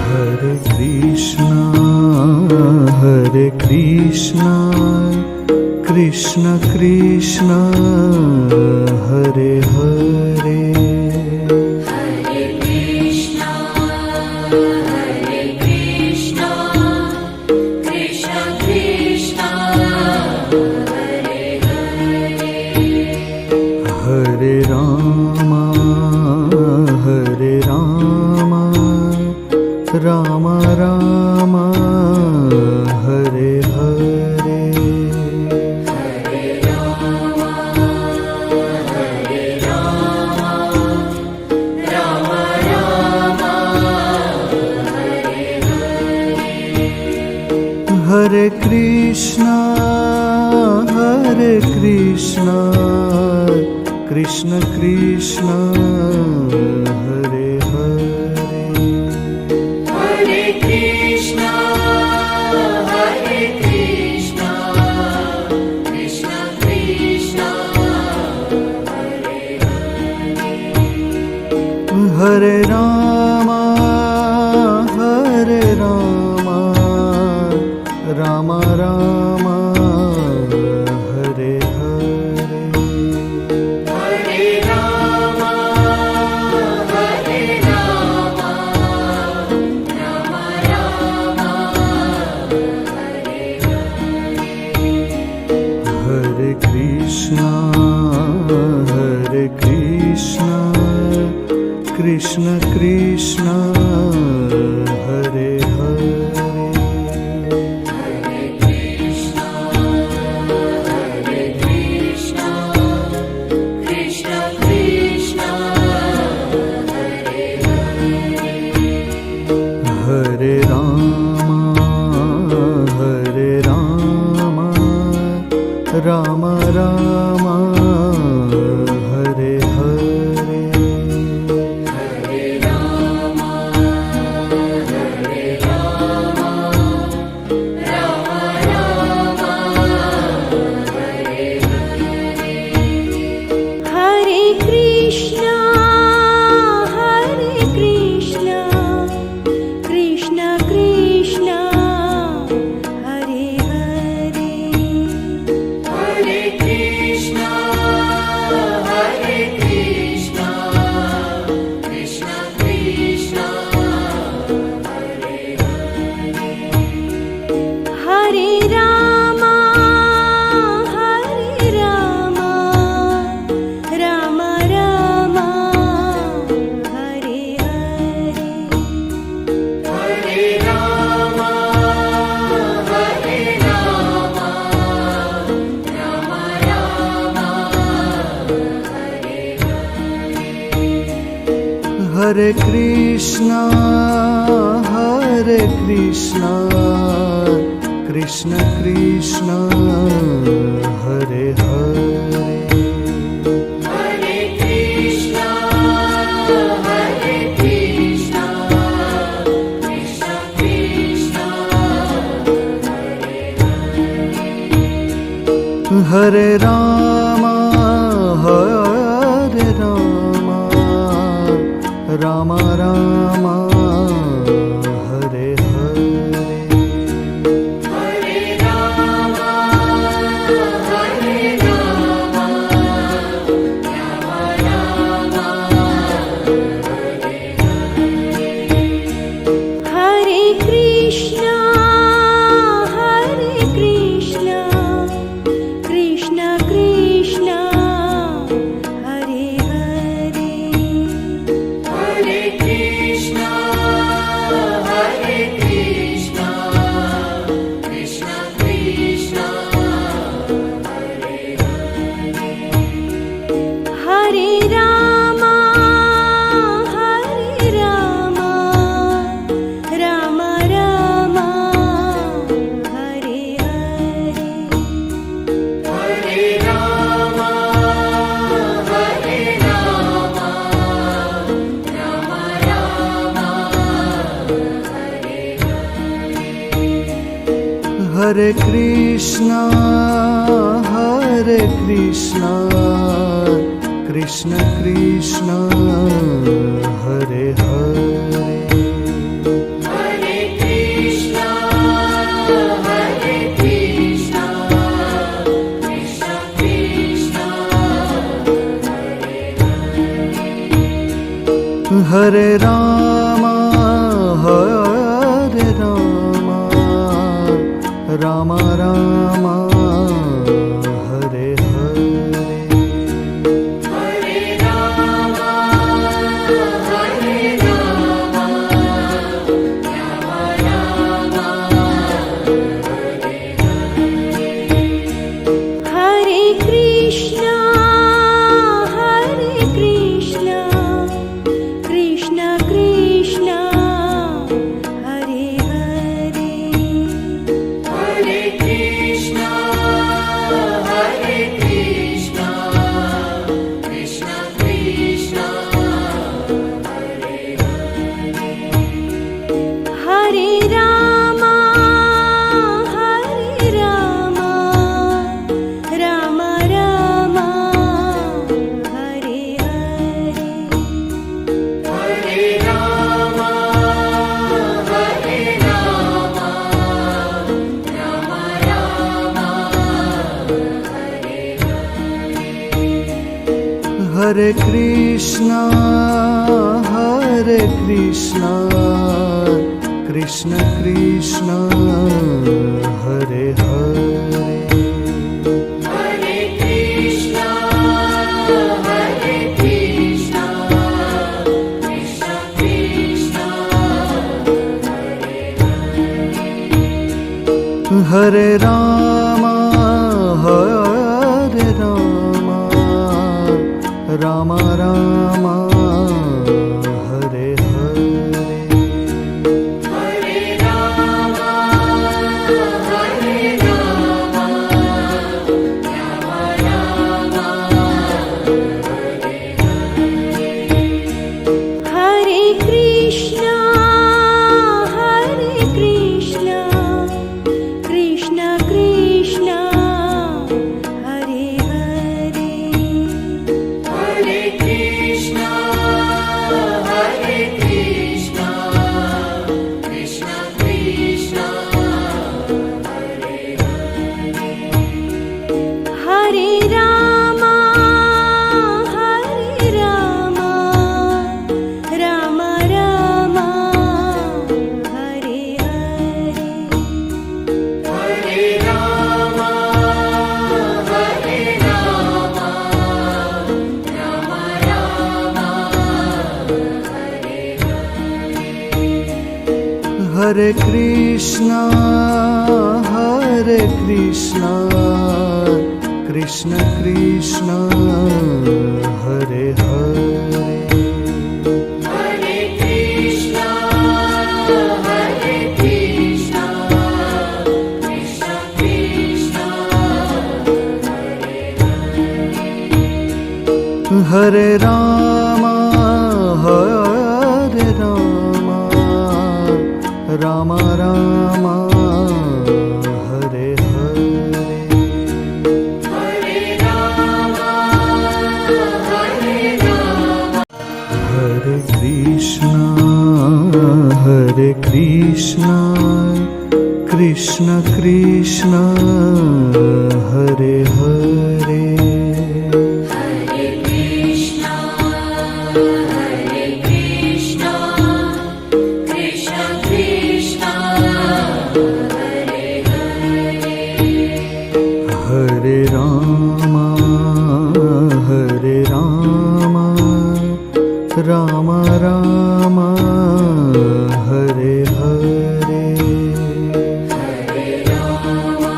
Hare Krishna, Krishna Krishna, Hare Hare. Hare Krishna, Krishna Krishna, Hare Hare. Hare Rama, Rama Rama, Hare Hare. Hare Rama, Rama Rama, Hare Hare. Hare Krishna, Krishna Krishna, Hare Hare. Hare Krishna, Krishna Krishna, Hare Hare. Hare Rama, Rama Rama, Hare Hare. Hare Rama, Rama Rama, Hare Hare. Hare Krishna, Krishna Krishna, Hare Hare. Hare Krishna, Krishna Krishna, Hare Hare. Hare Rama, Rama Rama, Hare Hare. Hare Rama, Rama Rama, Hare Hare. Hare Krishna, Krishna Krishna, Hare Hare. Hare Krishna, Krishna Krishna, Hare Hare. Hare Rama, Rama Rama, Hare Hare. Hare Rama, Rama Rama, Hare Hare. Hare Krishna, Krishna Krishna, Hare Hare. Hare Krishna, Krishna Krishna, Hare Hare. Hare Rama, Rama Rama, Hare Hare. Hare Rama, Rama Rama, Hare Hare. Hare Krishna, Krishna Krishna, Hare Hare. Hare Krishna, Krishna Krishna, Hare Hare. Hare Rama, Rama Rama, Hare Hare. Hare Rama, Rama Rama, Hare Hare. Hare Krishna, Krishna Krishna, Hare Hare. Hare Rama, Hare Rama, Rama Rama, Hare Hare. Hare Rama, Hare Rama, Rama Rama, Hare Hare Krishna, Krishna Krishna, Hare Hare. Hare Krishna, Krishna Krishna, Hare Hare Rama, Rama Rama, Hare Hare. Hare Rama, Rama Rama, Hare Krishna, Krishna Krishna, Hare Hare. Hare Krishna, Krishna Krishna, Hare Rama, Rama Rama, Hare Hare. Hare Rama, Rama Rama, Hare Krishna, Krishna Krishna, Hare Hare. Hare Krishna, Krishna Krishna, Hare Rama, Rama Rama, Hare Hare. Hare Rama, Rama Rama, Hare Krishna, Krishna Krishna, Hare Hare. Hare Krishna, Krishna Krishna, Hare Rama, Rama Rama, Hare Hare. Hare Rama, Hare Krishna, Krishna Krishna, Hare Hare. Hare Krishna, Krishna Krishna, Hare Hare. Hare Rama, Rama Rama, Hare Hare. Hare Rama,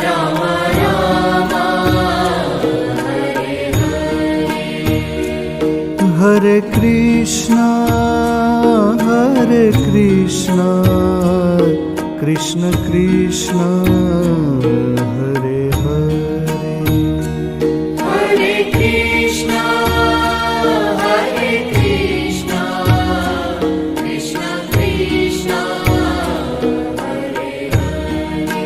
Rama Rama, Hare Hare. Hare Krishna, Krishna Krishna, Hare Hare. Hare Krishna, Krishna Krishna, Hare Hare.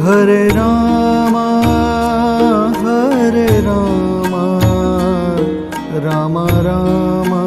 Hare Rama, Rama Rama,